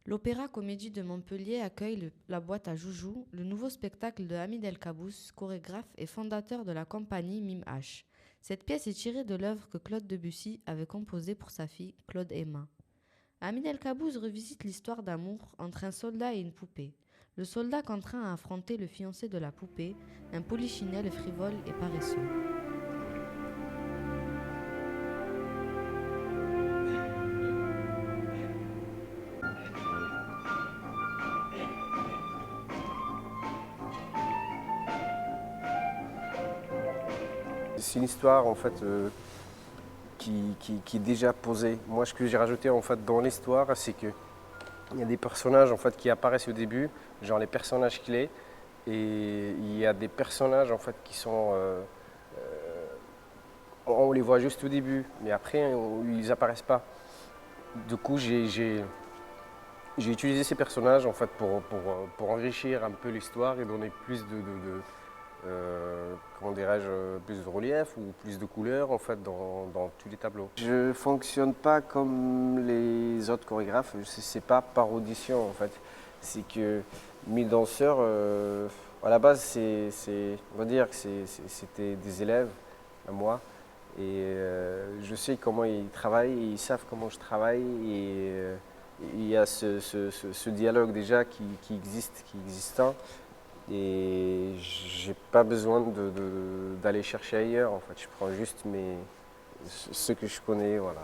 L'Opéra-Comédie de Montpellier accueille la boîte à Joujou, le nouveau spectacle de Hamid El Kabbous, chorégraphe et fondateur de la compagnie Mime H. Cette pièce est tirée de l'œuvre que Claude Debussy avait composée pour sa fille, Claude Emma. Hamid El Kabbous revisite l'histoire d'amour entre un soldat et une poupée. Le soldat contraint à affronter le fiancé de la poupée, un polichinelle frivole et paresseux. C'est une histoire en fait qui est déjà posée. Moi, ce que j'ai rajouté en fait dans l'histoire, c'est que il y a des personnages en fait qui apparaissent au début, genre les personnages clés, et il y a des personnages en fait qui sont, on les voit juste au début, mais après ils apparaissent pas. Du coup, j'ai utilisé ces personnages en fait pour enrichir un peu l'histoire et donner plus comment dirais-je, plus de relief ou plus de couleurs en fait dans tous les tableaux. Je fonctionne pas comme les autres chorégraphes, c'est pas par audition en fait. C'est que mes danseurs, à la base, on va dire que c'était des élèves à moi. Et je sais comment ils travaillent, ils savent comment je travaille. Et il y a ce dialogue déjà qui existe, qui est existant. Et j'ai pas besoin d'aller chercher ailleurs en fait. Je prends juste ce que je connais, voilà.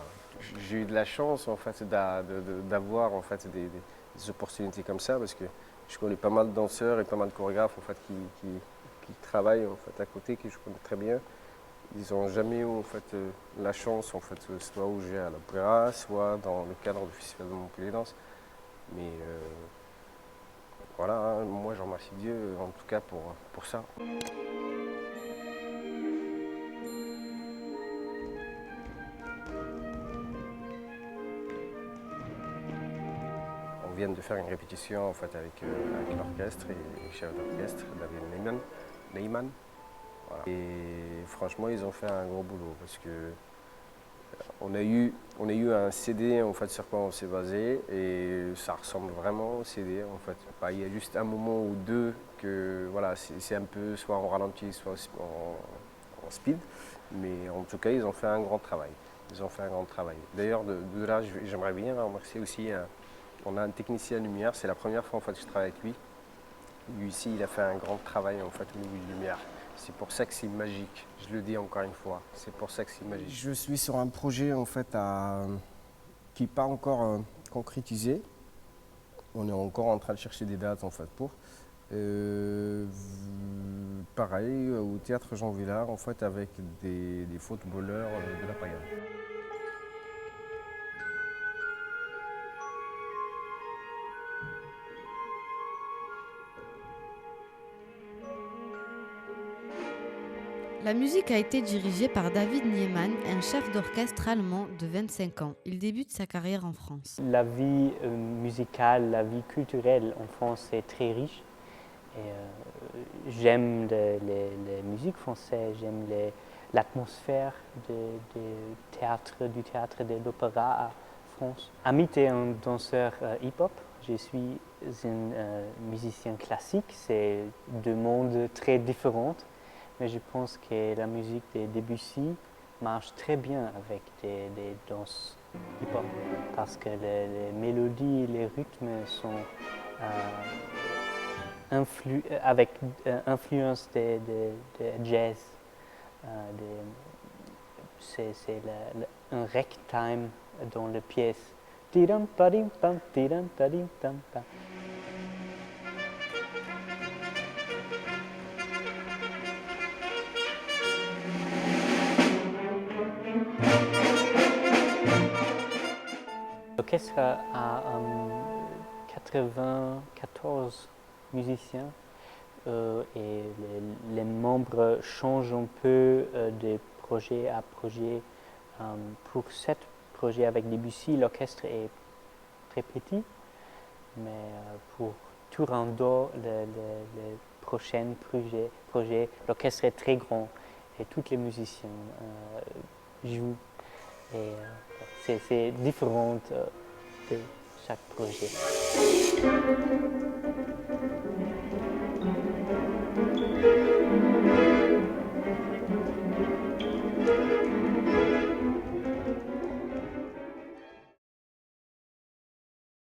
J'ai eu de la chance en fait d'avoir en fait des opportunités comme ça parce que je connais pas mal de danseurs et pas mal de chorégraphes en fait qui travaillent en fait à côté, que je connais très bien. Ils n'ont jamais eu en fait la chance en fait soit où j'ai à l'opéra, soit dans le cadre du Festival de Montpellier Danse. Mais voilà, hein, moi j'en remercie Dieu en tout cas pour ça. On vient de faire une répétition en fait avec l'orchestre et le chef d'orchestre, David Neyman. Voilà. Et franchement, ils ont fait un gros boulot parce que on a eu un CD en fait sur quoi on s'est basé et ça ressemble vraiment au CD en fait. Bah, il y a juste un moment ou deux que voilà, c'est un peu soit en ralenti, soit en speed, mais en tout cas, ils ont fait un grand travail. Ils ont fait un grand travail. D'ailleurs, de là, j'aimerais bien remercier aussi. On a un technicien lumière, c'est la première fois en fait que je travaille avec lui. Lui ici, il a fait un grand travail en fait au niveau de lumière. C'est pour ça que c'est magique. Je le dis encore une fois. C'est pour ça que c'est magique. Je suis sur un projet en fait qui n'est pas encore concrétisé. On est encore en train de chercher des dates en fait pour. Pareil au théâtre Jean Villard en fait avec des footballeurs de la Payade. La musique a été dirigée par David Niemann, un chef d'orchestre allemand de 25 ans. Il débute sa carrière en France. La vie musicale, la vie culturelle en France est très riche. Et, j'aime les musiques françaises, j'aime l'atmosphère du théâtre et de l'opéra à France. Amit est un danseur hip-hop. Je suis un musicien classique. C'est deux mondes très différents. Mais je pense que la musique de Debussy marche très bien avec des danses hip-hop parce que les mélodies et les rythmes sont avec influence de jazz. C'est un ragtime dans la pièce. L'orchestre a 94 musiciens et les membres changent un peu de projet à projet. Pour ce projet avec Debussy, l'orchestre est très petit, mais pour Turandot, le prochain projet, l'orchestre est très grand et tous les musiciens jouent. Et c'est différent de chaque projet.